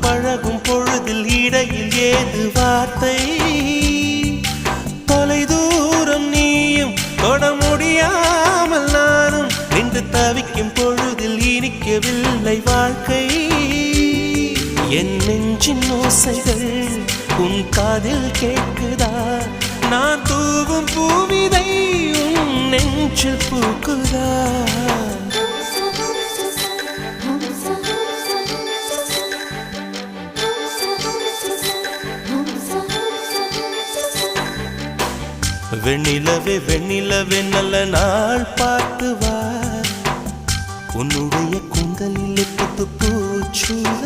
பழகும் பொழுதில் இடையில் ஏது வார்த்தை தொலை தூரம் நீயும் தொட முடியாமல் நானும் நின்று தவிக்கும் பொழுதில் இனிக்கவில்லை வாழ்க்கை என் நெஞ்சின் ஓசைகள் உன் காதில் கேட்குதா நான் தூவும் பூவிதை உன் நெஞ்சில் பூக்குதா வெண்ணிலவே வெண்ணிலவே நல்ல நாள் பார்த்து வா உன்னுடைய குந்தலில் புத்து பூச்சூல